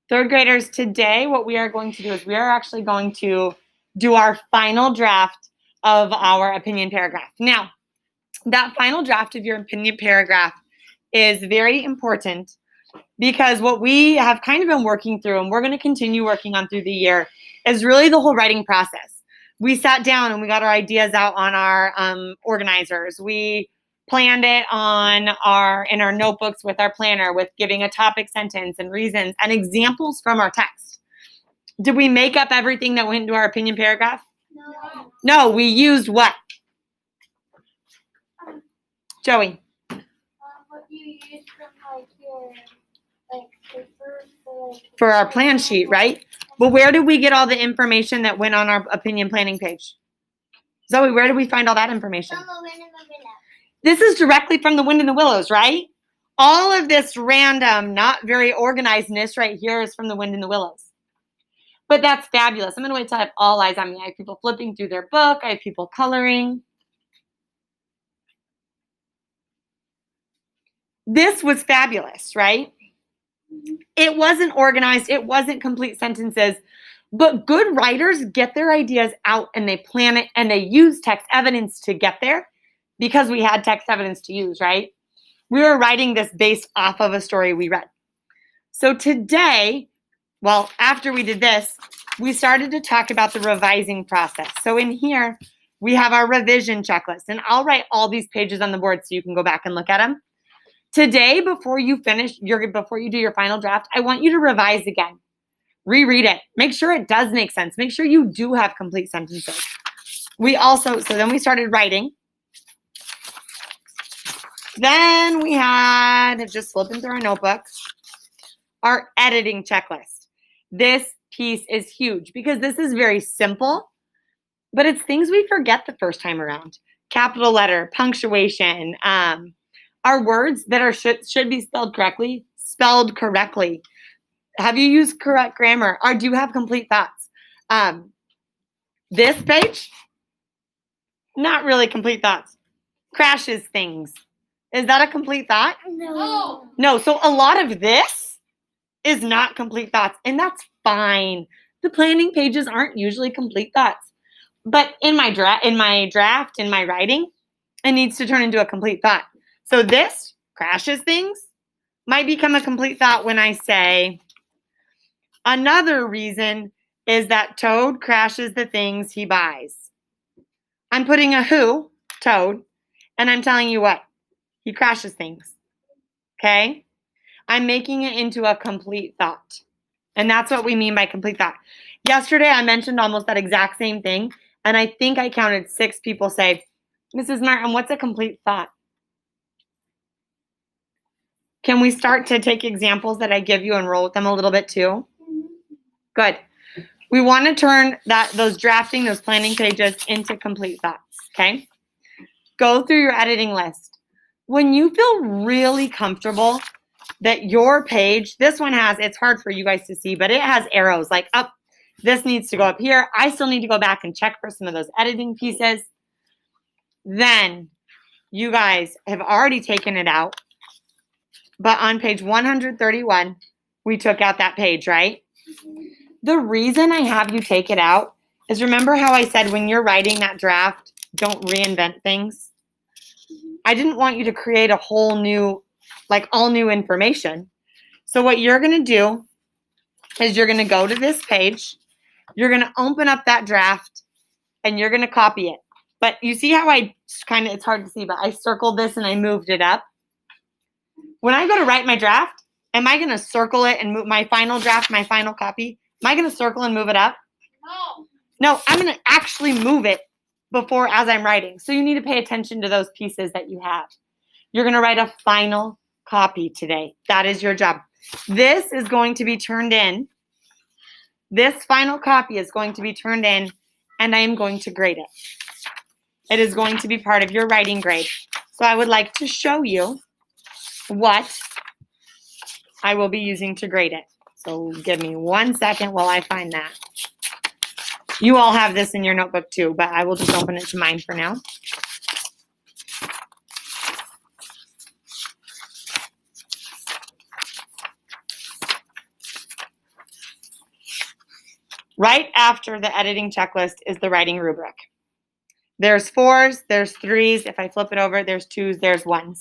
Third graders, today what we are going to do is we are actually going to do our final draft of our opinion paragraph. Now, that final draft of your opinion paragraph is very important because what we have kind of been working through, and we're going to continue working on through the year, is really the whole writing process. We sat down and we got our ideas out on our organizers. We planned it in our notebooks with our planner, with giving a topic sentence and reasons and examples from our text. Did we make up everything that went into our opinion paragraph? No. No, we used what? Joey. What you use from your paper for our plan sheet, right? But where did we get all the information that went on our opinion planning page? Zoe, where did we find all that information? From the Wind and the Willows. This is directly from the Wind and the Willows, right? All of this random, not very organizedness right here is from the Wind and the Willows. But that's fabulous. I'm going to wait till I have all eyes on me. I have people flipping through their book. I have people coloring. This was fabulous, right? It wasn't organized. It wasn't complete sentences. But good writers get their ideas out and they plan it and they use text evidence to get there because we had text evidence to use, right? We were writing this based off of a story we read. So today, well, after we did this, we started to talk about the revising process. So in here, we have our revision checklist. And I'll write all these pages on the board so you can go back and look at them. Today, before you do your final draft, I want you to revise again. Reread it. Make sure it does make sense. Make sure you do have complete sentences. Then we started writing. Then we had, just flipping through our notebooks, our editing checklist. This piece is huge because this is very simple, but it's things we forget the first time around. Capital letter, punctuation, our words that should be spelled correctly. Have you used correct grammar? Or do you have complete thoughts? This page, not really complete thoughts. Crashes things. Is that a complete thought? No. No, so a lot of this is not complete thoughts, and that's fine. The planning pages aren't usually complete thoughts. But in my draft, in my writing, it needs to turn into a complete thought. So this, crashes things, might become a complete thought when I say, another reason is that Toad crashes the things he buys. I'm putting a who, Toad, and I'm telling you what, he crashes things, okay? I'm making it into a complete thought, and that's what we mean by complete thought. Yesterday, I mentioned almost that exact same thing, and I think I counted 6 people say, Mrs. Martin, what's a complete thought? Can we start to take examples that I give you and roll with them a little bit too? Good. We want to turn those planning pages into complete thoughts, okay? Go through your editing list. When you feel really comfortable that your page, this one has, it's hard for you guys to see, but it has arrows like up, this needs to go up here. I still need to go back and check for some of those editing pieces. Then you guys have already taken it out. But on page 131, we took out that page, right? The reason I have you take it out is remember how I said when you're writing that draft, don't reinvent things? I didn't want you to create a whole new, all new information. So what you're going to do is you're going to go to this page, you're going to open up that draft, and you're going to copy it. But you see how it's hard to see, but I circled this and I moved it up. When I go to write my draft, am I going to circle it and move my final draft, my final copy? Am I going to circle and move it up? No. No, I'm going to actually move it as I'm writing. So you need to pay attention to those pieces that you have. You're going to write a final copy today. That is your job. This is going to be turned in. This final copy is going to be turned in, and I am going to grade it. It is going to be part of your writing grade. So I would like to show you what I will be using to grade it. So give me 1 second while I find that. You all have this in your notebook too, but I will just open it to mine for now. Right after the editing checklist is the writing rubric. There's 4s, there's 3s. If I flip it over, there's 2s, there's 1s.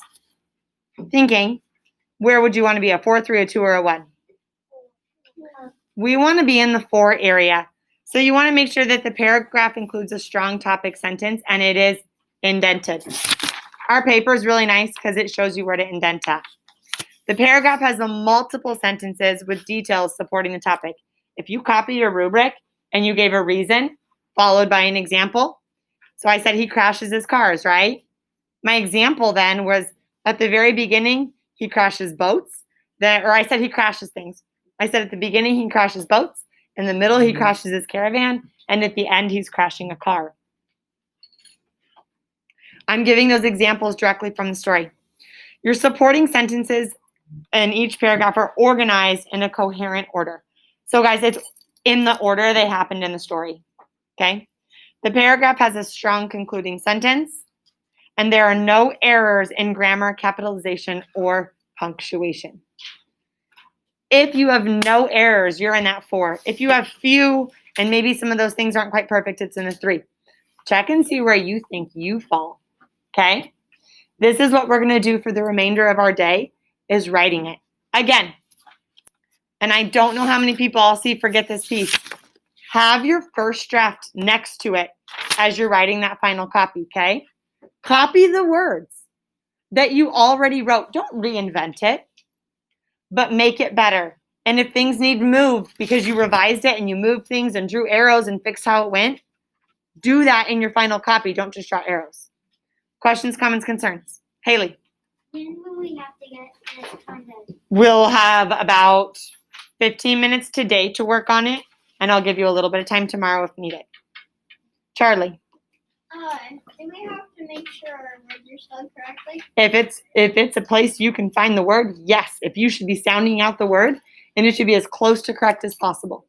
Thinking, where would you want to be, a 4, 3, a 2, or a 1? We want to be in the 4 area. So you want to make sure that the paragraph includes a strong topic sentence and it is indented. Our paper is really nice because it shows you where to indent at. The paragraph has multiple sentences with details supporting the topic. If you copy your rubric and you gave a reason followed by an example, so I said he crashes his cars, right? My example then was at the very beginning, he crashes boats. Or I said he crashes things. I said at the beginning, he crashes boats. In the middle, he crashes his caravan. And at the end, he's crashing a car. I'm giving those examples directly from the story. Your supporting sentences in each paragraph are organized in a coherent order. So guys, it's in the order they happened in the story, okay? The paragraph has a strong concluding sentence, and there are no errors in grammar, capitalization, or punctuation. If you have no errors, you're in that 4. If you have few, and maybe some of those things aren't quite perfect, it's in the 3. Check and see where you think you fall, okay? This is what we're going to do for the remainder of our day, is writing it. Again, and I don't know how many people I'll see forget this piece. Have your first draft next to it as you're writing that final copy, okay? Copy the words that you already wrote. Don't reinvent it, but make it better. And if things need moved because you revised it and you moved things and drew arrows and fixed how it went, do that in your final copy. Don't just draw arrows. Questions, comments, concerns? Haley. When will we have to get this funded? We'll have about 15 minutes today to work on it, and I'll give you a little bit of time tomorrow if needed. Charlie. Do we have to make sure our words are spelled correctly? If it's a place you can find the word, yes. If you should be sounding out the word, and it should be as close to correct as possible.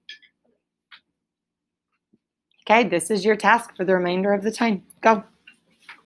Okay, this is your task for the remainder of the time. Go.